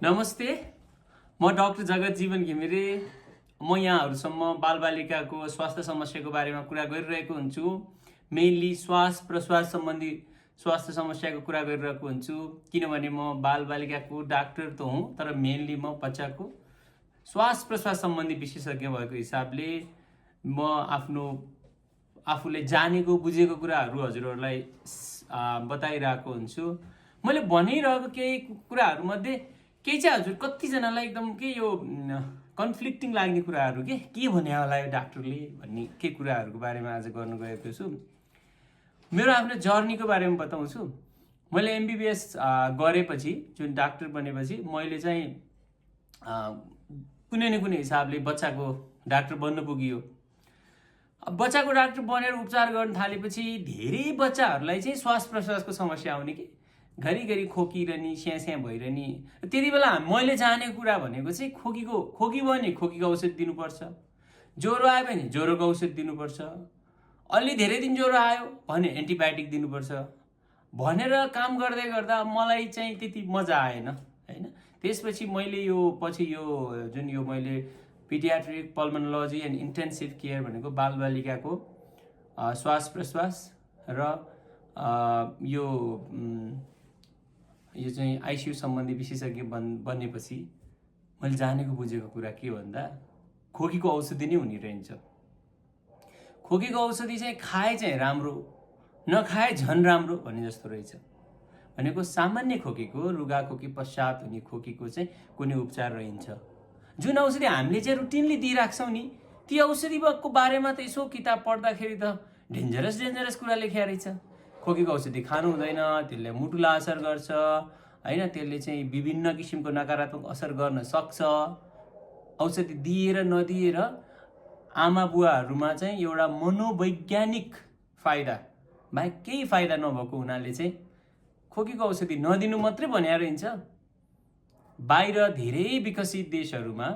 नमस्ते, म डाक्टर जगत जीवन घिमिरे। म यहाँहरूसम्म बालबालिकाको स्वास्थ्य समस्याको बारेमा कुरा गरिरहेको हुन्छु। मेनली श्वास प्रश्वास सम्बन्धी स्वास्थ्य समस्याको कुरा गरिरहेको हुन्छु, किनभने म बालबालिकाको डाक्टर त हुँ, तर मेनली म बच्चाको श्वास प्रश्वास सम्बन्धी विशेषज्ञ भएको हिसाबले म आफूले जानेको बुझेको कुराहरू हजुरहरूलाई बताइरहेको हुन्छु। मैले भनिरहेको केही कुराहरूमध्ये केही चाहिँ हजुर कतिजनालाई एकदम के यो कन्फ्लिक्टिङ लाग्ने कुराहरू के भने होला यो डाक्टरले भन्ने के कुराहरूको बारेमा आज गर्नु गएको छु। मेरो आफ्नो जर्नीको बारेमा बताउँछु। मैले एमबिबिएस गरेपछि, जुन डाक्टर बनेपछि मैले चाहिँ कुनै न कुनै हिसाबले बच्चाको डाक्टर बन्न पुगियो। बच्चाको डाक्टर बनेर उपचार गर्न थालेपछि धेरै बच्चाहरूलाई चाहिँ श्वास प्रश्वासको समस्या आउने कि घरिघरि खोकिरहने, स्याँ भइरहने। त्यति बेला मैले जानेको कुरा भनेको चाहिँ खोकी भयो भने खोकीको औषध दिनुपर्छ, ज्वरो आयो भने ज्वरोको औषध दिनुपर्छ, अलि धेरै दिन ज्वरो आयो भने एन्टिबायोटिक दिनुपर्छ भनेर काम गर्दै गर्दा मलाई चाहिँ त्यति मजा आएन हैन। त्यसपछि मैले मैले पिडियाट्रिक पल्मोनोलोजी एन्ड इन्टेन्सिभ केयर भनेको बालबालिकाको श्वास प्रश्वास र यो चाहिँ आइसियु सम्बन्धी विशेषज्ञ बनेपछि मैले जानेको बुझेको कुरा के भन्दा खोकीको औषधि नै हुने रहन्छ। खोकीको औषधि चाहिँ खाए चाहिँ राम्रो, नखाए झन् राम्रो भन्ने जस्तो रहेछ। भनेको सामान्य खोकीको, रुगा खोकी पश्चात हुने खोकीको चाहिँ कुनै उपचार रहन्छ। जुन औषधि हामीले चाहिँ रुटिनली दिइराख्छौँ नि, ती औषधिको बारेमा त यसो किताब पढ्दाखेरि त डेन्जरस कुरा लेखिया रहेछ। खोकीको औषधि खानु हुँदैन, त्यसले मुटुलाई असर गर्छ हैन, त्यसले चाहिँ विभिन्न किसिमको नकारात्मक असर गर्न सक्छ। औषधि दिएर नदिएर आमा बुवाहरूमा चाहिँ एउटा मनोवैज्ञानिक फाइदा बाहेक केही फाइदा नभएको हुनाले चाहिँ खोकीको औषधि नदिनु मात्रै भन्या रहन्छ। बाहिर धेरै विकसित देशहरूमा,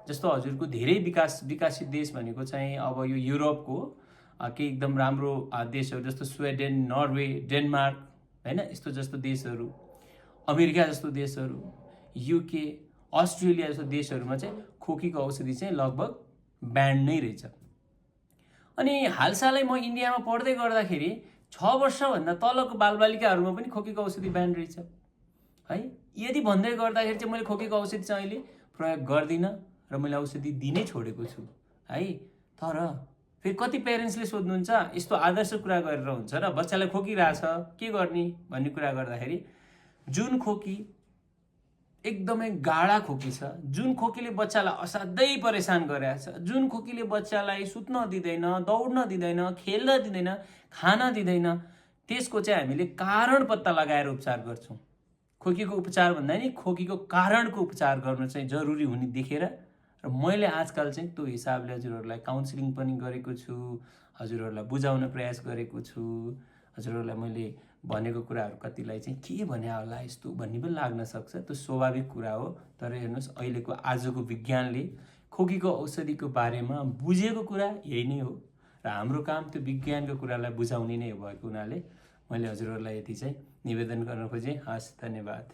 जस्तो हजुरको धेरै विकसित देश भनेको चाहिँ अब यो युरोपको केही एकदम राम्रो देशहरू जस्तो स्विडेन, नर्वे, डेनमार्क हैन, यस्तो जस्तो देशहरू, अमेरिका जस्तो देशहरू, युके, अस्ट्रेलिया जस्तो देशहरूमा चाहिँ खोकीको औषधि चाहिँ लगभग ब्यान्ड नै रहेछ। अनि हालसालै म इन्डियामा पढ्दै गर्दाखेरि 6 वर्षभन्दा तलको बालबालिकाहरूमा पनि खोकीको औषधि ब्यान्ड रहेछ है। यदि भन्दै गर्दाखेरि चाहिँ मैले खोकीको औषधि चाहिँ अहिले प्रयोग गर्दिनँ र मैले औषधि दिनै छोडेको छु है। तर फेरि कति पेरेन्ट्सले सोध्नुहुन्छ, यस्तो आदर्श कुरा गरेर हुन्छ र बच्चालाई खोकिरहेछ के गर्ने भन्ने कुरा गर्दाखेरि, जुन खोकी एकदमै गाढा खोकी छ, जुन खोकीले बच्चालाई असाध्यै परेशान गरेछ, जुन खोकीले बच्चालाई सुत्न दिँदैन, दौड्न दिँदैन, खेल्न दिँदैन, खान दिँदैन, त्यसको चाहिँ हामीले कारण पत्ता लगाएर उपचार गर्छौँ। खोकीको उपचार भन्दा नि खोकीको कारणको उपचार गर्न चाहिँ जरुरी हुने देखेर र मैले आजकल चाहिँ त्यो हिसाबले हजुरहरूलाई काउन्सिलिङ पनि गरेको छु, हजुरहरूलाई बुझाउन प्रयास गरेको छु। हजुरहरूलाई मैले भनेको कुराहरू कतिलाई चाहिँ के भने होला यस्तो भन्ने पनि लाग्न सक्छ, त्यो स्वाभाविक कुरा हो। तर हेर्नुहोस्, अहिलेको आजको विज्ञानले खोकीको औषधिको बारेमा बुझेको कुरा यही नै हो र हाम्रो काम त्यो विज्ञानको कुरालाई बुझाउने नै भएको हुनाले मैले हजुरहरूलाई यति चाहिँ निवेदन गर्न खोजेँ। हस्, धन्यवाद।